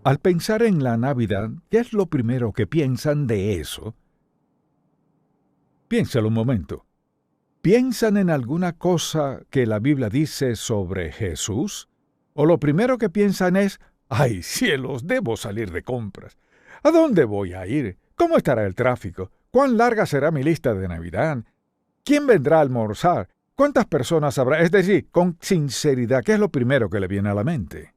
Al pensar en la Navidad, ¿qué es lo primero que piensan de eso? Piénsalo un momento. ¿Piensan en alguna cosa que la Biblia dice sobre Jesús? ¿O lo primero que piensan es, ¡ay, cielos, debo salir de compras! ¿A dónde voy a ir? ¿Cómo estará el tráfico? ¿Cuán larga será mi lista de Navidad? ¿Quién vendrá a almorzar? ¿Cuántas personas habrá? Es decir, con sinceridad, ¿qué es lo primero que le viene a la mente?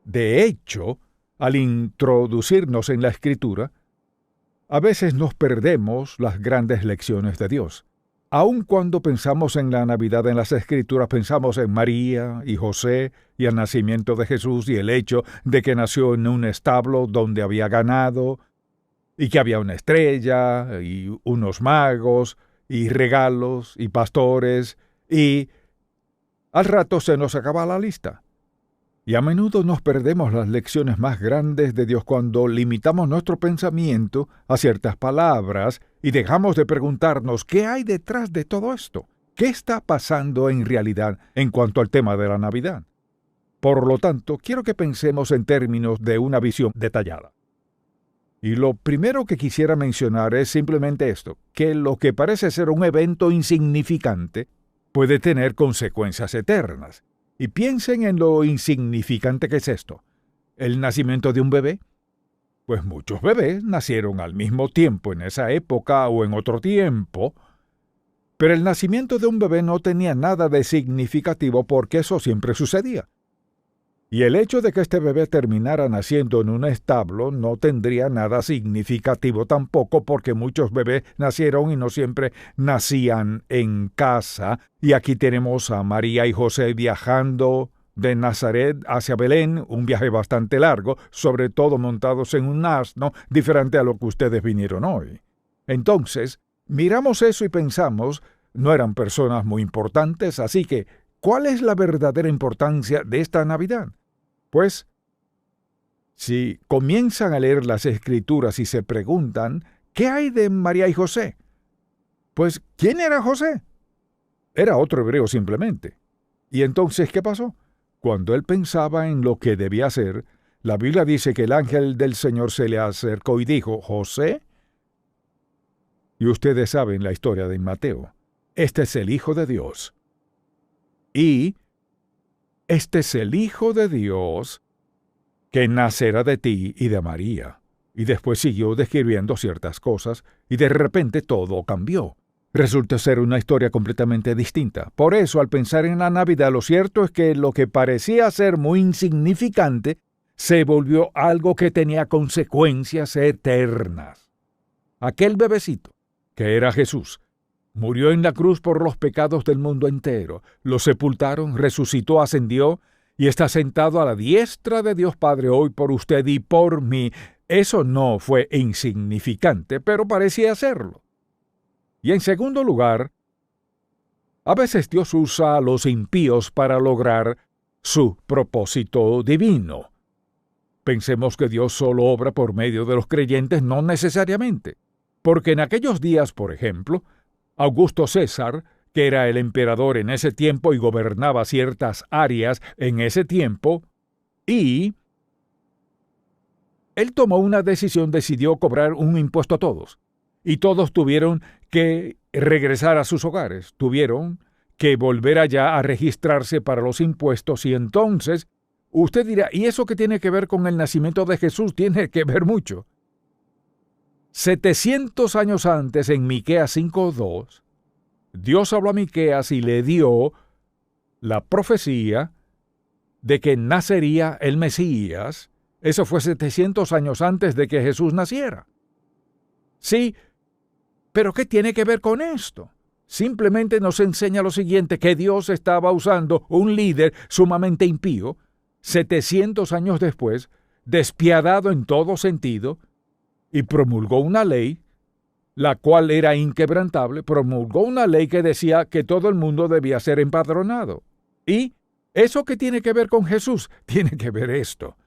De hecho, al introducirnos en la Escritura, a veces nos perdemos las grandes lecciones de Dios. Aun cuando pensamos en la Navidad en las Escrituras, pensamos en María y José y el nacimiento de Jesús y el hecho de que nació en un establo donde había ganado y que había una estrella y unos magos y regalos y pastores y al rato se nos acaba la lista. Y a menudo nos perdemos las lecciones más grandes de Dios cuando limitamos nuestro pensamiento a ciertas palabras y dejamos de preguntarnos qué hay detrás de todo esto. ¿Qué está pasando en realidad en cuanto al tema de la Navidad? Por lo tanto, quiero que pensemos en términos de una visión detallada. Y lo primero que quisiera mencionar es simplemente esto, que lo que parece ser un evento insignificante puede tener consecuencias eternas. Y piensen en lo insignificante que es esto. ¿El nacimiento de un bebé? Pues muchos bebés nacieron al mismo tiempo en esa época o en otro tiempo, pero el nacimiento de un bebé no tenía nada de significativo porque eso siempre sucedía. Y el hecho de que este bebé terminara naciendo en un establo no tendría nada significativo tampoco porque muchos bebés nacieron y no siempre nacían en casa. Y aquí tenemos a María y José viajando de Nazaret hacia Belén, un viaje bastante largo, sobre todo montados en un asno, diferente a lo que ustedes vinieron hoy. Entonces, miramos eso y pensamos, no eran personas muy importantes, así que, ¿cuál es la verdadera importancia de esta Navidad? Pues, si comienzan a leer las Escrituras y se preguntan, ¿qué hay de María y José? Pues, ¿quién era José? Era otro hebreo simplemente. ¿Y entonces qué pasó? Cuando él pensaba en lo que debía hacer, la Biblia dice que el ángel del Señor se le acercó y dijo, ¿José? Y ustedes saben la historia de Mateo. Este es el Hijo de Dios. Y este es el Hijo de Dios que nacerá de ti y de María. Y después siguió describiendo ciertas cosas, y de repente todo cambió. Resulta ser una historia completamente distinta. Por eso, al pensar en la Navidad, lo cierto es que lo que parecía ser muy insignificante se volvió algo que tenía consecuencias eternas. Aquel bebecito, que era Jesús, murió en la cruz por los pecados del mundo entero. Lo sepultaron, resucitó, ascendió y está sentado a la diestra de Dios Padre hoy por usted y por mí. Eso no fue insignificante, pero parecía serlo. Y en segundo lugar, a veces Dios usa a los impíos para lograr su propósito divino. Pensemos que Dios solo obra por medio de los creyentes, no necesariamente. Porque en aquellos días, por ejemplo, Augusto César, que era el emperador en ese tiempo y gobernaba ciertas áreas en ese tiempo, y él tomó una decisión, decidió cobrar un impuesto a todos. Y todos tuvieron que regresar a sus hogares, tuvieron que volver allá a registrarse para los impuestos y entonces usted dirá, ¿y eso qué tiene que ver con el nacimiento de Jesús? Tiene que ver mucho. 700 años antes, en Miqueas 5:2, Dios habló a Miqueas y le dio la profecía de que nacería el Mesías. Eso fue 700 años antes de que Jesús naciera. Sí, pero ¿qué tiene que ver con esto? Simplemente nos enseña lo siguiente, que Dios estaba usando un líder sumamente impío, 700 años después, despiadado en todo sentido, y promulgó una ley, la cual era inquebrantable, promulgó una ley que decía que todo el mundo debía ser empadronado. ¿Y eso qué tiene que ver con Jesús? Tiene que ver esto.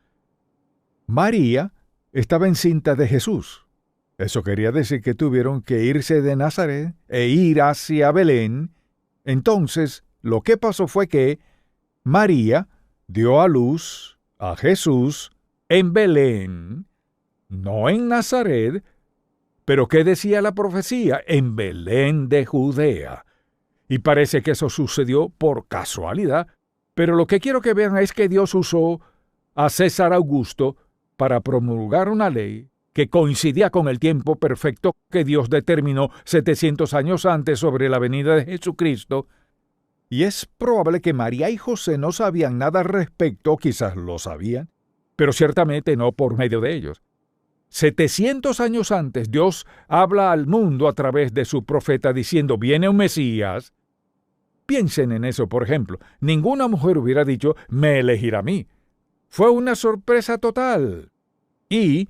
María estaba encinta de Jesús. Eso quería decir que tuvieron que irse de Nazaret e ir hacia Belén. Entonces, lo que pasó fue que María dio a luz a Jesús en Belén, no en Nazaret, pero ¿qué decía la profecía? En Belén de Judea. Y parece que eso sucedió por casualidad, pero lo que quiero que vean es que Dios usó a César Augusto para promulgar una ley que coincidía con el tiempo perfecto que Dios determinó 700 años antes sobre la venida de Jesucristo. Y es probable que María y José no sabían nada al respecto, quizás lo sabían, pero ciertamente no por medio de ellos. 700 años antes, Dios habla al mundo a través de su profeta diciendo, viene un Mesías. Piensen en eso, por ejemplo. Ninguna mujer hubiera dicho, me elegirá a mí. Fue una sorpresa total. Y,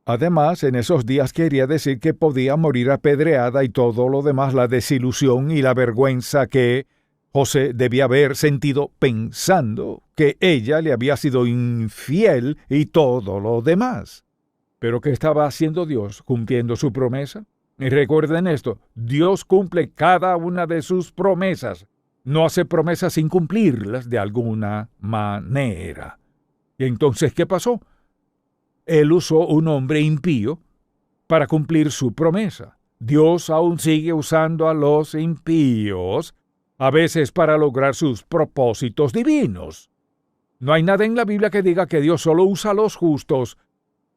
además, en esos días quería decir que podía morir apedreada y todo lo demás, la desilusión y la vergüenza que José debía haber sentido pensando que ella le había sido infiel y todo lo demás. ¿Pero qué estaba haciendo Dios? ¿Cumpliendo su promesa? Y recuerden esto, Dios cumple cada una de sus promesas. No hace promesas sin cumplirlas de alguna manera. ¿Y entonces qué pasó? Él usó un hombre impío para cumplir su promesa. Dios aún sigue usando a los impíos, a veces para lograr sus propósitos divinos. No hay nada en la Biblia que diga que Dios solo usa a los justos.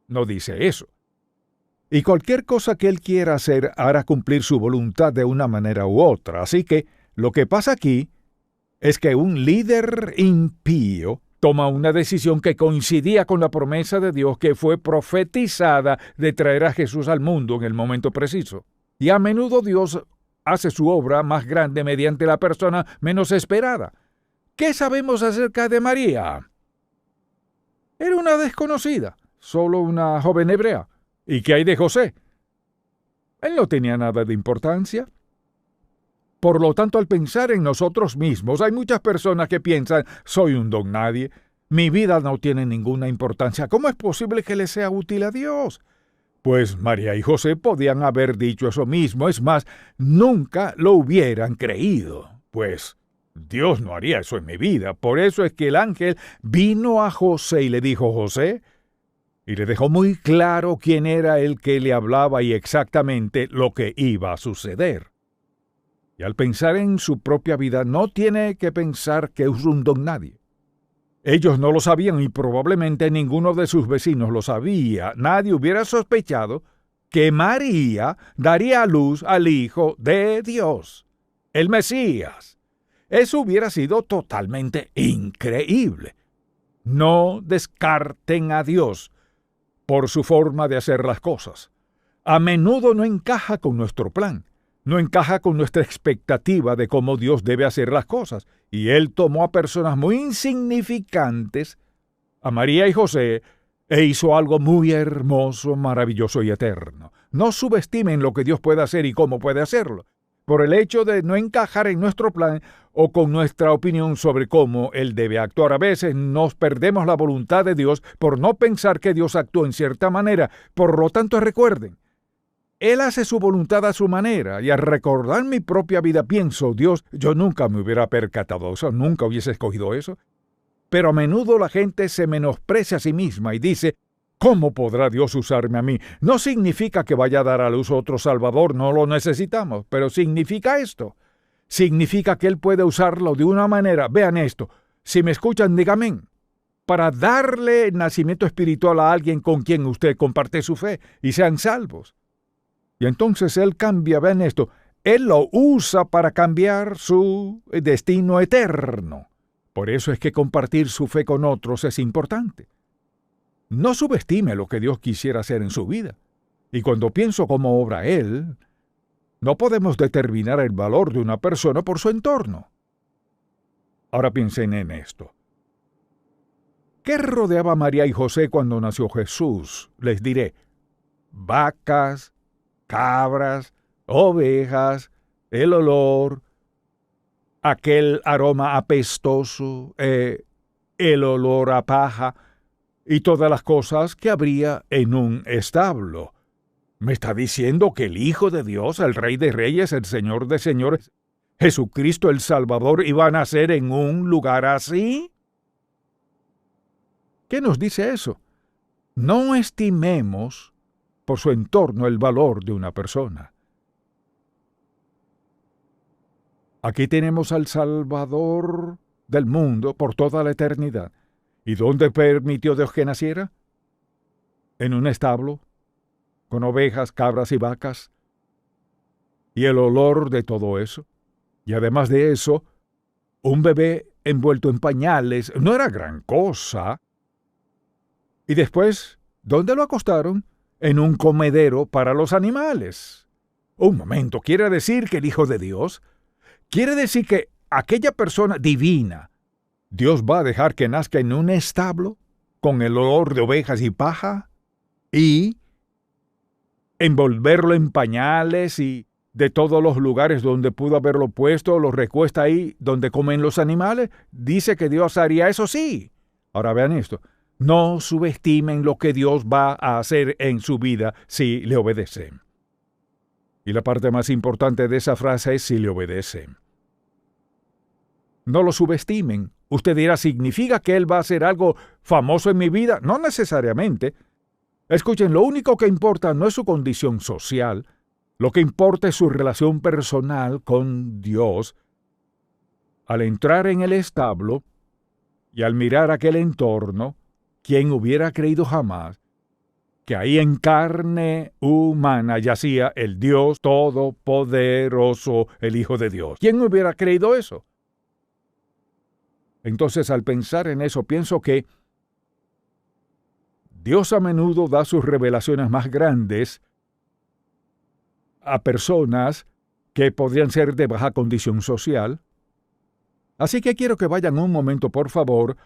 No dice eso. Y cualquier cosa que Él quiera hacer hará cumplir su voluntad de una manera u otra. Así que lo que pasa aquí es que un líder impío toma una decisión que coincidía con la promesa de Dios que fue profetizada de traer a Jesús al mundo en el momento preciso. Y a menudo Dios hace su obra más grande mediante la persona menos esperada. ¿Qué sabemos acerca de María? Era una desconocida, solo una joven hebrea. ¿Y qué hay de José? Él no tenía nada de importancia. Por lo tanto, al pensar en nosotros mismos, hay muchas personas que piensan, soy un don nadie, mi vida no tiene ninguna importancia. ¿Cómo es posible que le sea útil a Dios? Pues María y José podían haber dicho eso mismo, es más, nunca lo hubieran creído. Pues Dios no haría eso en mi vida. Por eso es que el ángel vino a José y le dijo, José, y le dejó muy claro quién era el que le hablaba y exactamente lo que iba a suceder. Y al pensar en su propia vida, no tiene que pensar que es un don nadie. Ellos no lo sabían y probablemente ninguno de sus vecinos lo sabía. Nadie hubiera sospechado que María daría a luz al Hijo de Dios, el Mesías. Eso hubiera sido totalmente increíble. No descarten a Dios por su forma de hacer las cosas. A menudo no encaja con nuestro plan. No encaja con nuestra expectativa de cómo Dios debe hacer las cosas. Y Él tomó a personas muy insignificantes, a María y José, e hizo algo muy hermoso, maravilloso y eterno. No subestimen lo que Dios puede hacer y cómo puede hacerlo, por el hecho de no encajar en nuestro plan o con nuestra opinión sobre cómo Él debe actuar. A veces nos perdemos la voluntad de Dios por no pensar que Dios actúa en cierta manera. Por lo tanto, recuerden, Él hace su voluntad a su manera, y al recordar mi propia vida pienso, Dios, yo nunca me hubiera percatado de eso, nunca hubiese escogido eso. Pero a menudo la gente se menosprecia a sí misma y dice, ¿cómo podrá Dios usarme a mí? No significa que vaya a dar a luz otro Salvador, no lo necesitamos, pero significa esto. Significa que Él puede usarlo de una manera, vean esto, si me escuchan, díganme, para darle nacimiento espiritual a alguien con quien usted comparte su fe y sean salvos. Y entonces Él cambia, vean esto, Él lo usa para cambiar su destino eterno. Por eso es que compartir su fe con otros es importante. No subestime lo que Dios quisiera hacer en su vida. Y cuando pienso cómo obra Él, no podemos determinar el valor de una persona por su entorno. Ahora piensen en esto. ¿Qué rodeaba a María y José cuando nació Jesús? Les diré, vacas, cabras, ovejas, el olor, aquel aroma apestoso, el olor a paja y todas las cosas que habría en un establo. ¿Me está diciendo que el Hijo de Dios, el Rey de Reyes, el Señor de Señores, Jesucristo el Salvador, iba a nacer en un lugar así? ¿Qué nos dice eso? No estimemos por su entorno el valor de una persona. Aquí tenemos al Salvador del mundo por toda la eternidad. ¿Y dónde permitió Dios que naciera? En un establo, con ovejas, cabras y vacas. Y el olor de todo eso. Y además de eso, un bebé envuelto en pañales no era gran cosa. Y después, ¿dónde lo acostaron? En un comedero para los animales. Un momento, ¿quiere decir que el Hijo de Dios? ¿Quiere decir que aquella persona divina, Dios va a dejar que nazca en un establo con el olor de ovejas y paja y envolverlo en pañales y de todos los lugares donde pudo haberlo puesto, lo recuesta ahí donde comen los animales? Dice que Dios haría eso, sí. Ahora vean esto. No subestimen lo que Dios va a hacer en su vida si le obedecen. Y la parte más importante de esa frase es si le obedecen. No lo subestimen. Usted dirá, ¿significa que Él va a hacer algo famoso en mi vida? No necesariamente. Escuchen, lo único que importa no es su condición social. Lo que importa es su relación personal con Dios. Al entrar en el establo y al mirar aquel entorno, ¿quién hubiera creído jamás que ahí en carne humana yacía el Dios Todopoderoso, el Hijo de Dios? ¿Quién hubiera creído eso? Entonces, al pensar en eso, pienso que Dios a menudo da sus revelaciones más grandes a personas que podrían ser de baja condición social. Así que quiero que vayan un momento, por favor,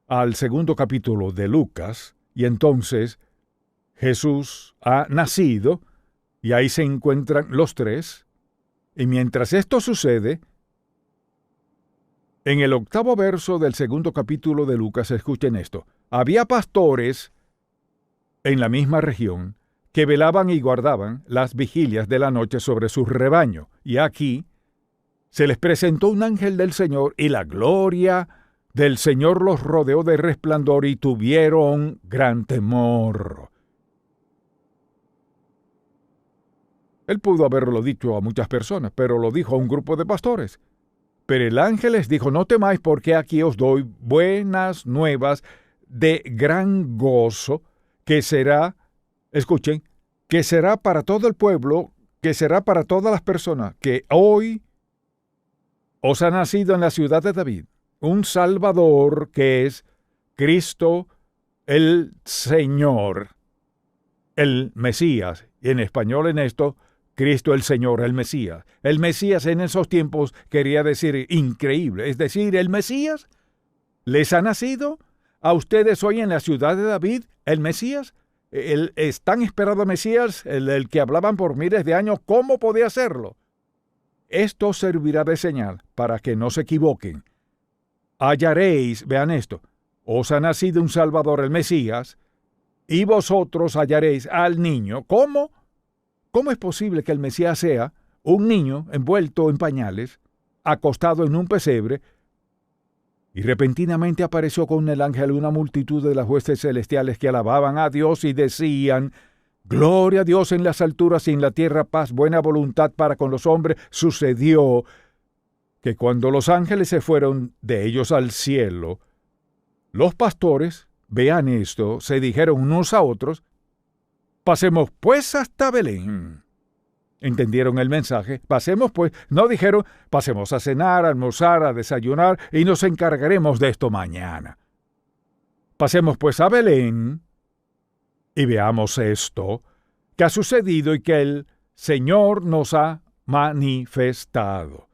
al segundo capítulo de Lucas, y entonces Jesús ha nacido, y ahí se encuentran los tres, y mientras esto sucede, en el 8º verso del segundo capítulo de Lucas, escuchen esto. Había pastores en la misma región que velaban y guardaban las vigilias de la noche sobre su rebaño. Y aquí se les presentó un ángel del Señor y la gloria del Señor los rodeó de resplandor y tuvieron gran temor. Él pudo haberlo dicho a muchas personas, pero lo dijo a un grupo de pastores. Pero el ángel les dijo, no temáis porque aquí os doy buenas nuevas de gran gozo, que será, escuchen, que será para todo el pueblo, que será para todas las personas, que hoy os ha nacido en la ciudad de David un Salvador que es Cristo el Señor, el Mesías, y en español en esto, Cristo el Señor, el Mesías. El Mesías en esos tiempos quería decir increíble, es decir, el Mesías les ha nacido a ustedes hoy en la ciudad de David, el Mesías. El tan esperado Mesías, el que hablaban por miles de años, ¿cómo podía hacerlo? Esto servirá de señal para que no se equivoquen. Hallaréis, vean esto, os ha nacido un Salvador, el Mesías, y vosotros hallaréis al niño. ¿Cómo? ¿Cómo es posible que el Mesías sea un niño envuelto en pañales, acostado en un pesebre? Y repentinamente apareció con el ángel una multitud de las huestes celestiales que alababan a Dios y decían, gloria a Dios en las alturas y en la tierra paz, buena voluntad para con los hombres. Sucedió que cuando los ángeles se fueron de ellos al cielo, los pastores, vean esto, se dijeron unos a otros, pasemos pues hasta Belén. ¿Entendieron el mensaje? Pasemos pues, no dijeron, pasemos a cenar, a almorzar, a desayunar y nos encargaremos de esto mañana. Pasemos pues a Belén y veamos esto que ha sucedido y que el Señor nos ha manifestado.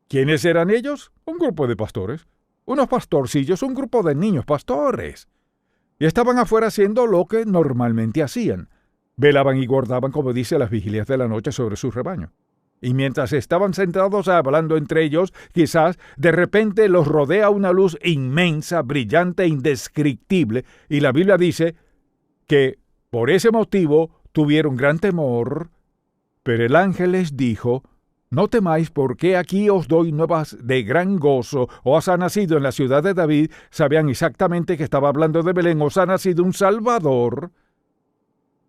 ¿Quiénes eran ellos? Un grupo de pastores, unos pastorcillos, un grupo de niños pastores. Y estaban afuera haciendo lo que normalmente hacían. Velaban y guardaban, como dice, las vigilias de la noche sobre su rebaño. Y mientras estaban sentados hablando entre ellos, quizás de repente los rodea una luz inmensa, brillante e indescriptible. Y la Biblia dice que por ese motivo tuvieron gran temor, pero el ángel les dijo, No temáis, porque aquí os doy nuevas de gran gozo. Os ha nacido en la ciudad de David. Sabían exactamente que estaba hablando de Belén. Os ha nacido un Salvador,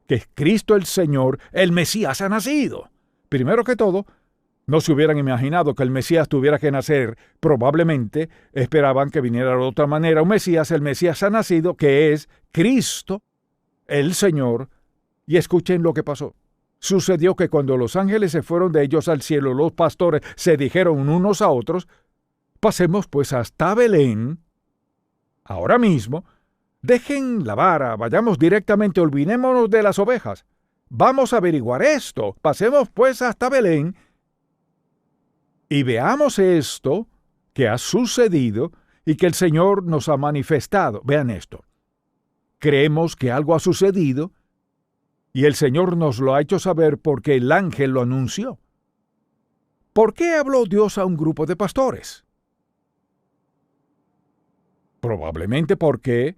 que es Cristo el Señor. El Mesías ha nacido. Primero que todo, no se hubieran imaginado que el Mesías tuviera que nacer. Probablemente esperaban que viniera de otra manera un Mesías. El Mesías ha nacido, que es Cristo el Señor. Y escuchen lo que pasó. Sucedió que cuando los ángeles se fueron de ellos al cielo, los pastores se dijeron unos a otros: pasemos pues hasta Belén, ahora mismo, dejen la vara, vayamos directamente, olvidémonos de las ovejas. Vamos a averiguar esto, pasemos pues hasta Belén y veamos esto que ha sucedido y que el Señor nos ha manifestado. Vean esto. Creemos que algo ha sucedido, y el Señor nos lo ha hecho saber porque el ángel lo anunció. ¿Por qué habló Dios a un grupo de pastores? Probablemente porque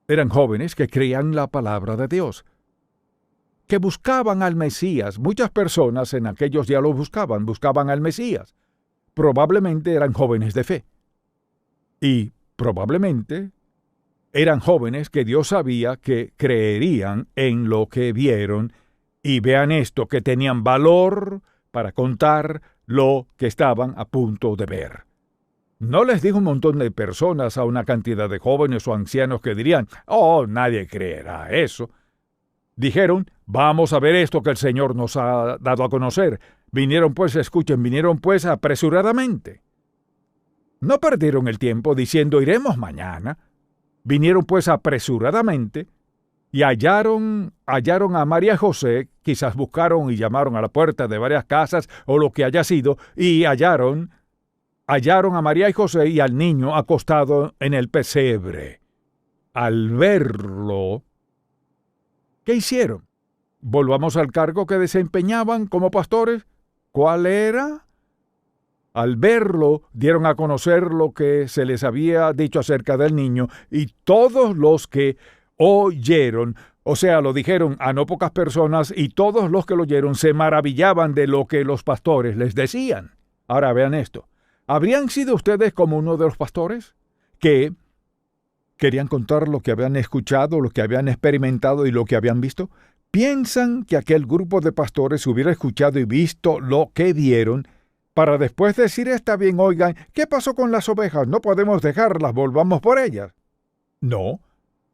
eran jóvenes que creían la palabra de Dios, que buscaban al Mesías. Muchas personas en aquellos días lo buscaban al Mesías. Probablemente eran jóvenes de fe. Y probablemente eran jóvenes que Dios sabía que creerían en lo que vieron, y vean esto, que tenían valor para contar lo que estaban a punto de ver. No les dijo un montón de personas, a una cantidad de jóvenes o ancianos que dirían: oh, nadie creerá eso. Dijeron: vamos a ver esto que el Señor nos ha dado a conocer. Vinieron pues apresuradamente. No perdieron el tiempo diciendo: iremos mañana. Vinieron pues apresuradamente y hallaron a María y José. Quizás buscaron y llamaron a la puerta de varias casas o lo que haya sido, y hallaron a María y José y al niño acostado en el pesebre. Al verlo, ¿qué hicieron? Volvamos al cargo que desempeñaban como pastores. ¿Cuál era? Al verlo, dieron a conocer lo que se les había dicho acerca del niño, y todos los que oyeron, o sea, lo dijeron a no pocas personas, y todos los que lo oyeron se maravillaban de lo que los pastores les decían. Ahora vean esto. ¿Habrían sido ustedes como uno de los pastores que querían contar lo que habían escuchado, lo que habían experimentado y lo que habían visto? ¿Piensan que aquel grupo de pastores hubiera escuchado y visto lo que vieron, para después decir: está bien, oigan, ¿qué pasó con las ovejas? No podemos dejarlas, volvamos por ellas? No,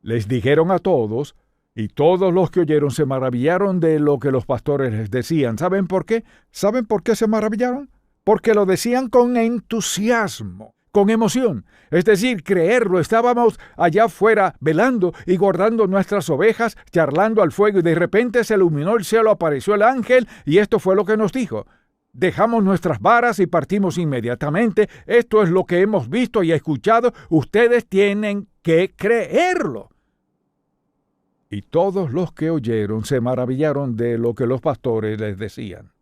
les dijeron a todos, y todos los que oyeron se maravillaron de lo que los pastores les decían. ¿Saben por qué? ¿Saben por qué se maravillaron? Porque lo decían con entusiasmo, con emoción. Es decir, creerlo. Estábamos allá afuera velando y guardando nuestras ovejas, charlando al fuego, y de repente se iluminó el cielo, apareció el ángel, y esto fue lo que nos dijo: dejamos nuestras varas y partimos inmediatamente. Esto es lo que hemos visto y escuchado. Ustedes tienen que creerlo. Y todos los que oyeron se maravillaron de lo que los pastores les decían.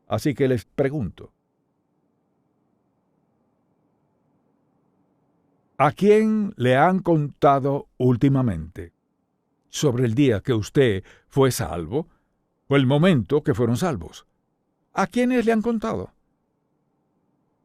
Así que les pregunto: ¿a quién le han contado últimamente sobre el día que usted fue salvo o el momento que fueron salvos? ¿A quiénes le han contado?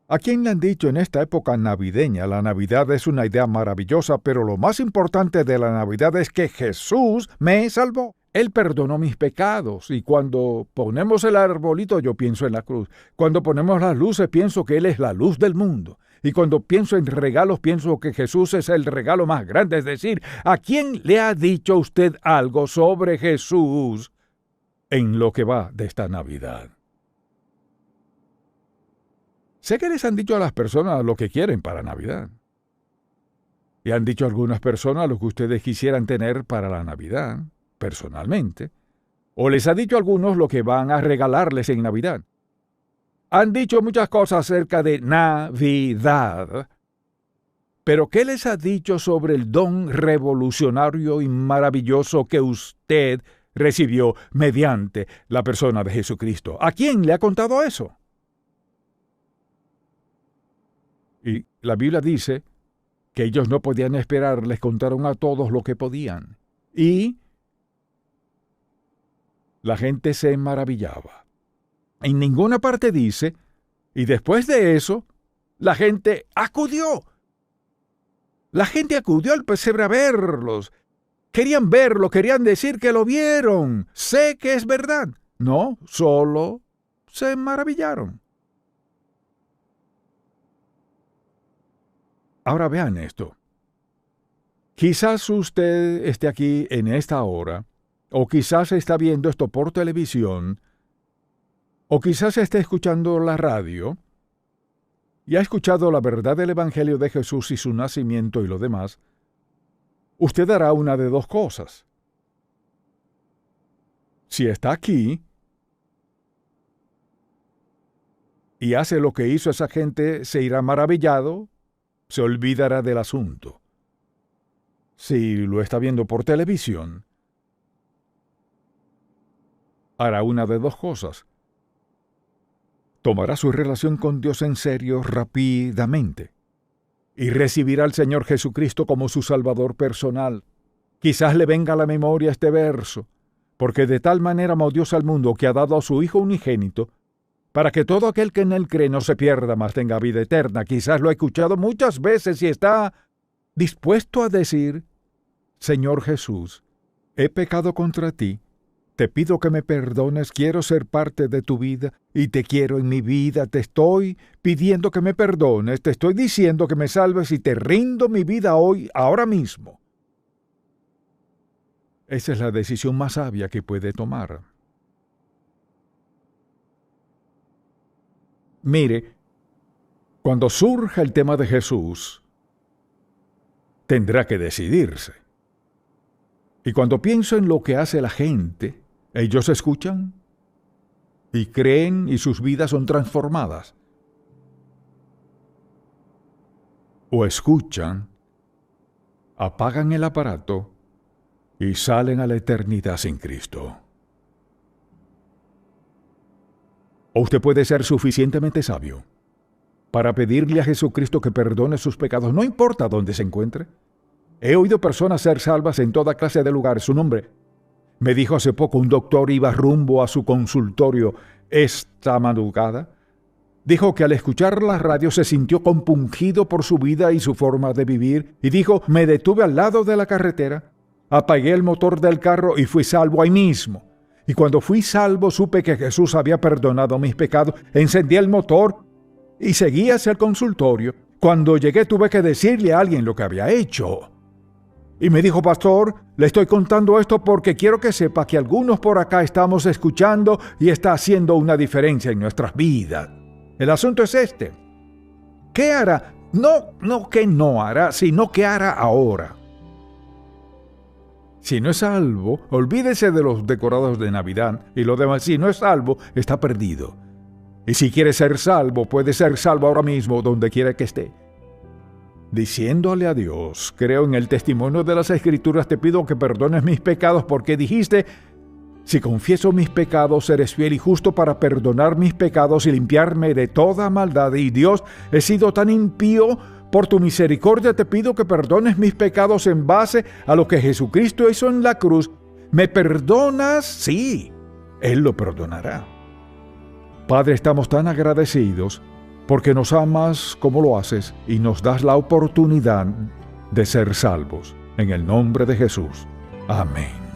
¿A quién le han dicho en esta época navideña? La Navidad es una idea maravillosa, pero lo más importante de la Navidad es que Jesús me salvó. Él perdonó mis pecados, y cuando ponemos el arbolito yo pienso en la cruz. Cuando ponemos las luces pienso que Él es la luz del mundo. Y cuando pienso en regalos pienso que Jesús es el regalo más grande. Es decir, ¿a quién le ha dicho usted algo sobre Jesús en lo que va de esta Navidad? Sé que les han dicho a las personas lo que quieren para Navidad. Y han dicho a algunas personas lo que ustedes quisieran tener para la Navidad, personalmente. O les ha dicho a algunos lo que van a regalarles en Navidad. Han dicho muchas cosas acerca de Navidad. Pero ¿qué les ha dicho sobre el don revolucionario y maravilloso que usted recibió mediante la persona de Jesucristo? ¿A quién le ha contado eso? Y la Biblia dice que ellos no podían esperar, les contaron a todos lo que podían. Y la gente se maravillaba. En ninguna parte dice, y después de eso, la gente acudió. La gente acudió al pesebre a verlos. Querían verlo, querían decir que lo vieron. Sé que es verdad. No, solo se maravillaron. Ahora vean esto. Quizás usted esté aquí en esta hora, o quizás está viendo esto por televisión, o quizás esté escuchando la radio, y ha escuchado la verdad del Evangelio de Jesús y su nacimiento y lo demás. Usted hará una de dos cosas. Si está aquí y hace lo que hizo esa gente, se irá maravillado, se olvidará del asunto. Si lo está viendo por televisión, hará una de dos cosas. Tomará su relación con Dios en serio rápidamente y recibirá al Señor Jesucristo como su Salvador personal. Quizás le venga a la memoria este verso, porque de tal manera amó Dios al mundo que ha dado a su Hijo unigénito, para que todo aquel que en él cree no se pierda, mas tenga vida eterna. Quizás lo ha escuchado muchas veces y está dispuesto a decir, Señor Jesús, he pecado contra ti, te pido que me perdones, quiero ser parte de tu vida y te quiero en mi vida, te estoy pidiendo que me perdones, te estoy diciendo que me salves y te rindo mi vida hoy, ahora mismo. Esa es la decisión más sabia que puede tomar. Mire, cuando surja el tema de Jesús, tendrá que decidirse. Y cuando pienso en lo que hace la gente, ellos escuchan y creen y sus vidas son transformadas. O escuchan, apagan el aparato y salen a la eternidad sin Cristo. O usted puede ser suficientemente sabio para pedirle a Jesucristo que perdone sus pecados, no importa dónde se encuentre. He oído personas ser salvas en toda clase de lugares. Su nombre, me dijo hace poco, un doctor iba rumbo a su consultorio esta madrugada. Dijo que al escuchar la radio se sintió compungido por su vida y su forma de vivir, y dijo, me detuve al lado de la carretera, apagué el motor del carro y fui salvo ahí mismo. Y cuando fui salvo supe que Jesús había perdonado mis pecados, encendí el motor y seguí hacia el consultorio. Cuando llegué tuve que decirle a alguien lo que había hecho. Y me dijo, pastor, le estoy contando esto porque quiero que sepa que algunos por acá estamos escuchando y está haciendo una diferencia en nuestras vidas. El asunto es este. ¿Qué hará? No que no hará, sino qué hará ahora. Si no es salvo, olvídese de los decorados de Navidad y lo demás. Si no es salvo, está perdido. Y si quiere ser salvo, puede ser salvo ahora mismo, donde quiera que esté. Diciéndole a Dios, creo en el testimonio de las Escrituras, te pido que perdones mis pecados porque dijiste, si confieso mis pecados, eres fiel y justo para perdonar mis pecados y limpiarme de toda maldad. Y Dios, he sido tan impío, por tu misericordia te pido que perdones mis pecados en base a lo que Jesucristo hizo en la cruz. ¿Me perdonas? Sí, Él lo perdonará. Padre, estamos tan agradecidos porque nos amas como lo haces y nos das la oportunidad de ser salvos. En el nombre de Jesús. Amén.